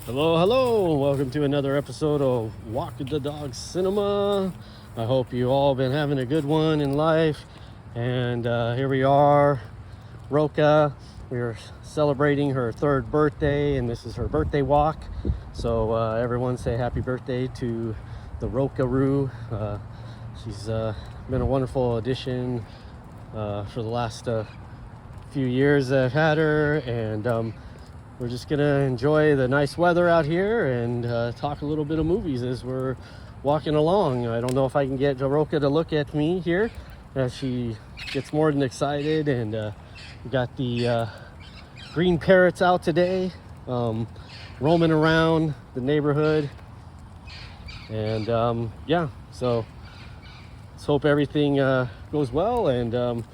Hello, hello. Welcome to another episode of Walk the Dog Cinema. I hope you all been having a good one in life. And here we are, Roca. We're celebrating her third birthday, and this is her birthday walk. So everyone say happy birthday to the Roca-roo. She's been a wonderful addition for the last few years I've had her, and we're just gonna enjoy the nice weather out here and talk a little bit of movies as we're walking along. I don't know if I can get Roca to look at me here as she gets more than excited. And we got the green parrots out today, roaming around the neighborhood. And yeah, so let's hope everything goes well. And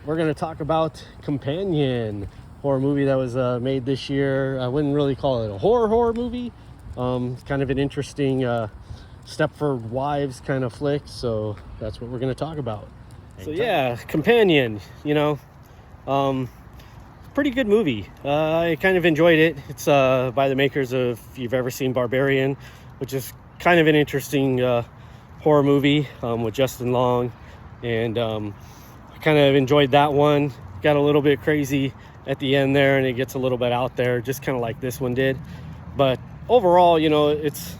we're gonna talk about Companion, horror movie that was made this year. I wouldn't really call it a horror movie. Kind of an interesting Stepford Wives kind of flick. So that's what we're going to talk about. So yeah, Companion, pretty good movie. I kind of enjoyed it. It's by the makers of, if you've ever seen Barbarian, which is kind of an interesting horror movie with Justin Long. And I kind of enjoyed that one. Got a little bit crazy at the end there, and it gets a little bit out there, just kind of like this one did. But overall, it's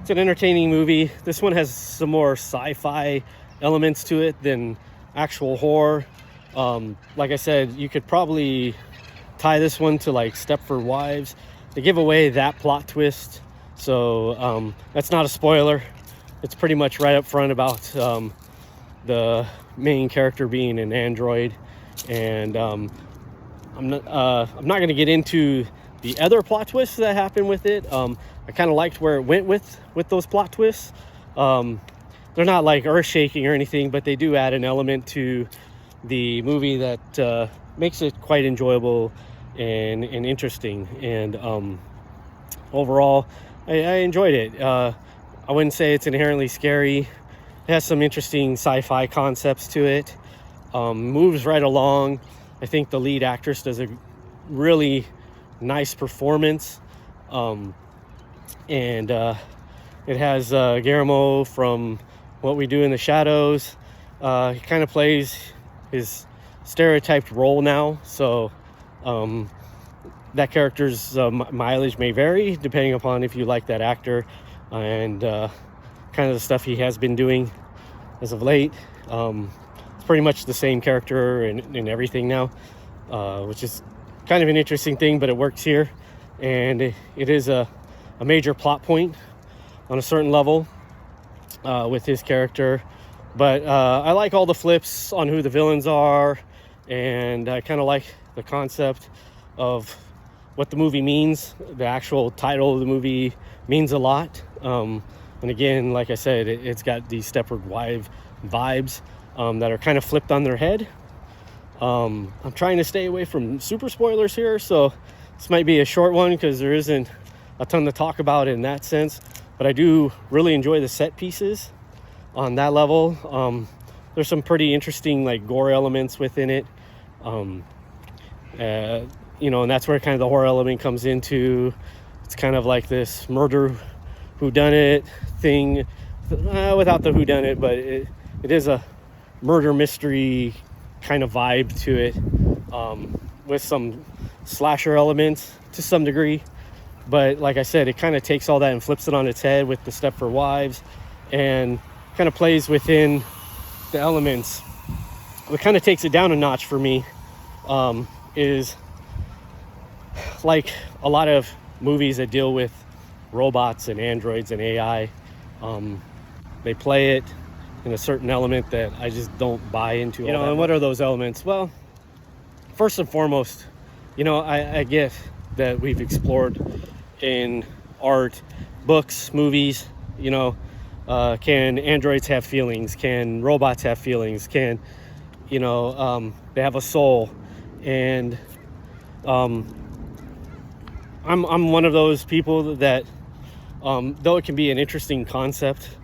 an entertaining movie. This one has some more sci-fi elements to it than actual horror. Like I said, you could probably tie this one to like Stepford Wives. They give away that plot twist, so that's not a spoiler. It's pretty much right up front about the main character being an android. And I'm not going to get into the other plot twists that happened with it. I kind of liked where it went with those plot twists. They're not like earth-shaking or anything, but they do add an element to the movie that makes it quite enjoyable and interesting. And overall, I enjoyed it. I wouldn't say it's inherently scary. It has some interesting sci-fi concepts to it. Moves right along. I think the lead actress does a really nice performance. And it has Guillermo from What We Do in the Shadows. He kind of plays his stereotyped role now. So that character's mileage may vary depending upon if you like that actor and kind of the stuff he has been doing as of late. It's pretty much the same character and everything now, which is kind of an interesting thing, but it works here. And it is a major plot point on a certain level with his character. But I like all the flips on who the villains are, and I kind of like the concept of what the movie means. The actual title of the movie means a lot. And again, like I said, it's got these Stepford Wives vibes that are kind of flipped on their head. I'm trying to stay away from super spoilers here, so this might be a short one because there isn't a ton to talk about in that sense. But I do really enjoy the set pieces on that level. There's some pretty interesting like gore elements within it. And that's where kind of the horror element comes into. It's kind of like this murder whodunit thing, without the whodunit, but it is a murder mystery kind of vibe to it, with some slasher elements to some degree. But like I said, it kind of takes all that and flips it on its head with the Stepford Wives and kind of plays within the elements. What kind of takes it down a notch for me is like a lot of movies that deal with robots and androids and AI. They play it in a certain element that I just don't buy into. And what are those elements? Well, first and foremost, I get that we've explored in art, books, movies, can androids have feelings? Can robots have feelings? Can, they have a soul? And I'm one of those people that, though it can be an interesting concept,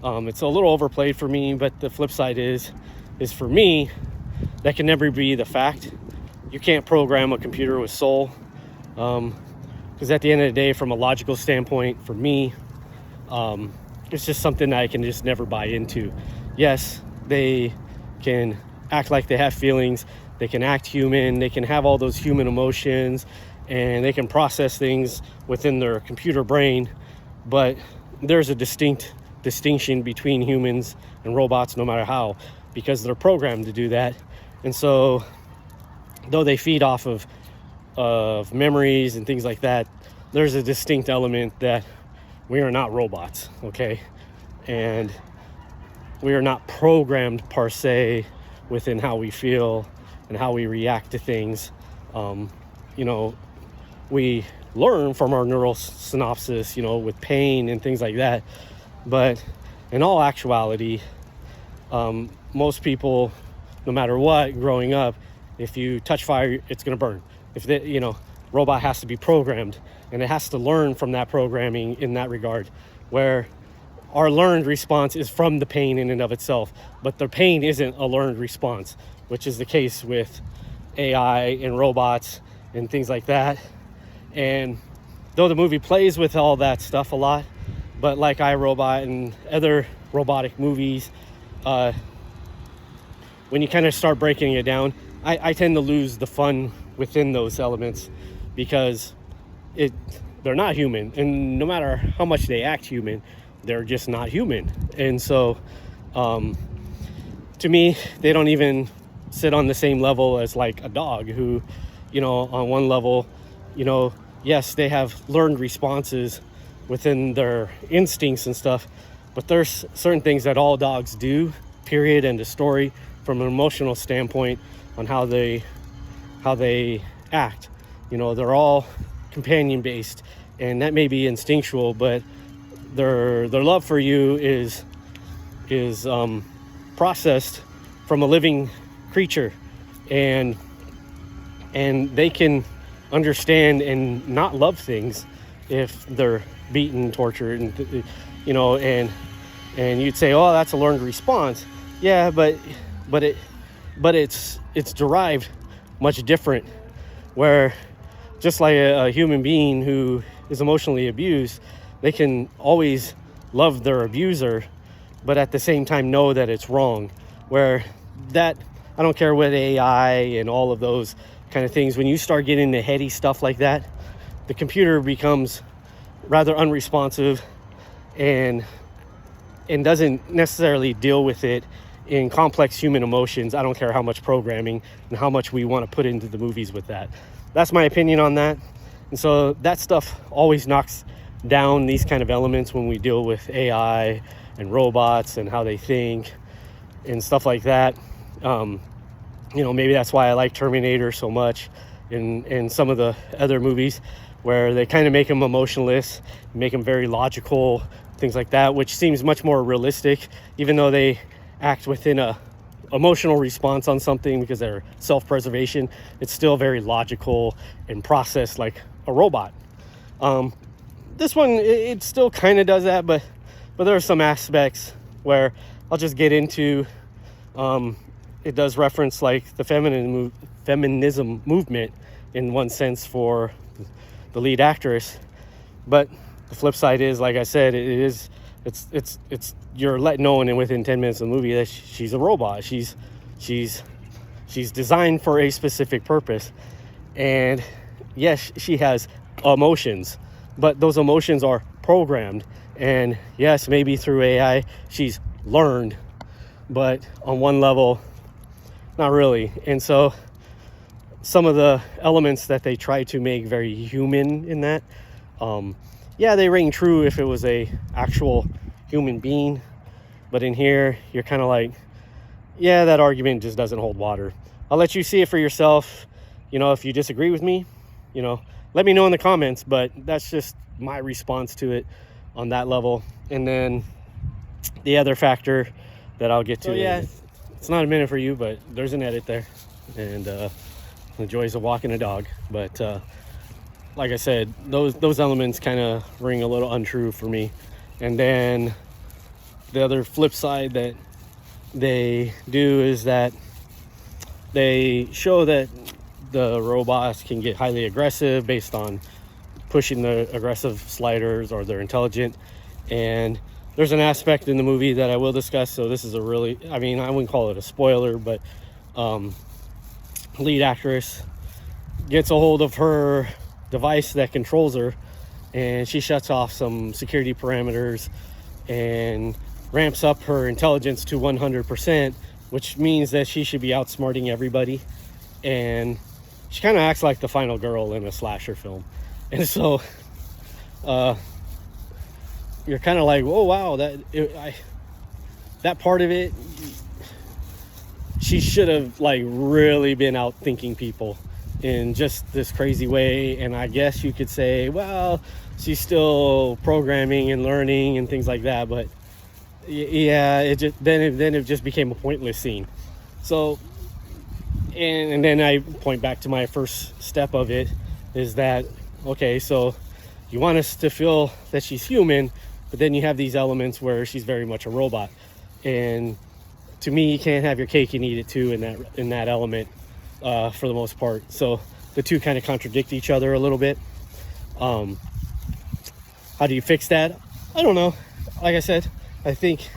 it's a little overplayed for me, but the flip side is for me, that can never be the fact. You can't program a computer with soul. Because at the end of the day, from a logical standpoint, for me, it's just something that I can just never buy into. Yes, they can act like they have feelings, they can act human, they can have all those human emotions, and they can process things within their computer brain, but there's a distinction between humans and robots, no matter how, because they're programmed to do that. And so though they feed off of memories and things like that, there's a distinct element that we are not robots, okay? And we are not programmed per se within how we feel and how we react to things. We learn from our neural synapses, with pain and things like that. But in all actuality, most people, no matter what, growing up, if you touch fire, it's going to burn. Robot has to be programmed, and it has to learn from that programming in that regard, where our learned response is from the pain in and of itself, but the pain isn't a learned response, which is the case with AI and robots and things like that. And though the movie plays with all that stuff a lot, but like iRobot and other robotic movies, when you kind of start breaking it down, I tend to lose the fun within those elements, because they're not human, and no matter how much they act human, they're just not human. And so to me, they don't even sit on the same level as like a dog, who, on one level, yes, they have learned responses within their instincts and stuff, but there's certain things that all dogs do, period, end of story, from an emotional standpoint on how they act. They're all companion based, and that may be instinctual, but their love for you is processed from a living creature, and they can understand and not love things if they're beaten, tortured, and you'd say, oh, that's a learned response. Yeah, but it's derived much different, where just like a human being who is emotionally abused, they can always love their abuser, but at the same time know that it's wrong. Where that, I don't care what AI and all of those kind of things, when you start getting into heady stuff like that, the computer becomes rather unresponsive and doesn't necessarily deal with it in complex human emotions. I don't care how much programming and how much we want to put into the movies with that. That's my opinion on that. And so that stuff always knocks down these kind of elements when we deal with AI and robots and how they think and stuff like that. Maybe that's why I like Terminator so much, and some of the other movies, where they kind of make them emotionless, make them very logical, things like that, which seems much more realistic, even though they act within a emotional response on something because they're self-preservation. It's still very logical and processed like a robot. This one, it still kind of does that, but there are some aspects where I'll just get into. It does reference like the feminism movement in one sense for the lead actress, but the flip side is, like I said, it's you're letting know within 10 minutes of the movie that she's a robot. She's designed for a specific purpose, and yes, she has emotions, but those emotions are programmed. And yes, maybe through AI she's learned, but on one level, not really. And so some of the elements that they try to make very human in that, they ring true if it was a actual human being, but in here you're kind of like, yeah, that argument just doesn't hold water. I'll let you see it for yourself. If you disagree with me, let me know in the comments, but that's just my response to it on that level. And then the other factor that I'll get to, it's not a minute for you, but there's an edit there, and the joys of walking a dog. But like I said, those elements kind of ring a little untrue for me. And then the other flip side that they do is that they show that the robots can get highly aggressive based on pushing the aggressive sliders, or they're intelligent. And there's an aspect in the movie that I will discuss, so this is a really, I mean, I wouldn't call it a spoiler, but lead actress gets a hold of her device that controls her, and she shuts off some security parameters and ramps up her intelligence to 100%, which means that she should be outsmarting everybody. And she kind of acts like the final girl in a slasher film. And so you're kind of like, oh wow, that part of it, she should have like really been out thinking people in just this crazy way. And I guess you could say, well, she's still programming and learning and things like that, but yeah, then it just became a pointless scene. So and then I point back to my first step of it, is that, okay, so you want us to feel that she's human, but then you have these elements where she's very much a robot. And to me, you can't have your cake and eat it too in that element, for the most part. So the two kind of contradict each other a little bit. How do you fix that? I don't know. Like I said, I think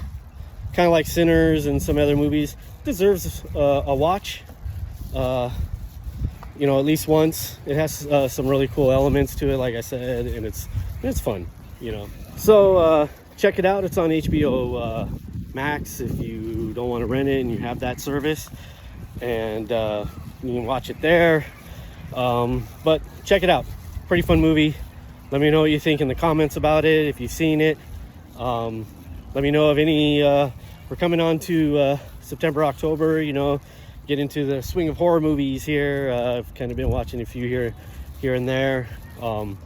kind of like Sinners and some other movies, deserves a watch. You know, at least once. It has some really cool elements to it, like I said, and it's fun, you know. So check it out. It's on HBO Max if you don't want to rent it and you have that service, and you can watch it there. But check it out. Pretty fun movie. Let me know what you think in the comments about it, if you've seen it. Let me know of any we're coming on to September, October, you know, get into the swing of horror movies here. I've kind of been watching a few here and there. I'm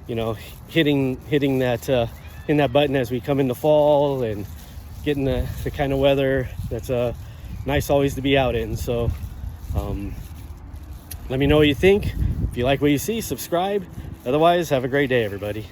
you know, hitting that in that button as we come into fall and getting the kind of weather that's nice always to be out in. So let me know what you think. If you like what you see, subscribe. Otherwise, have a great day, everybody.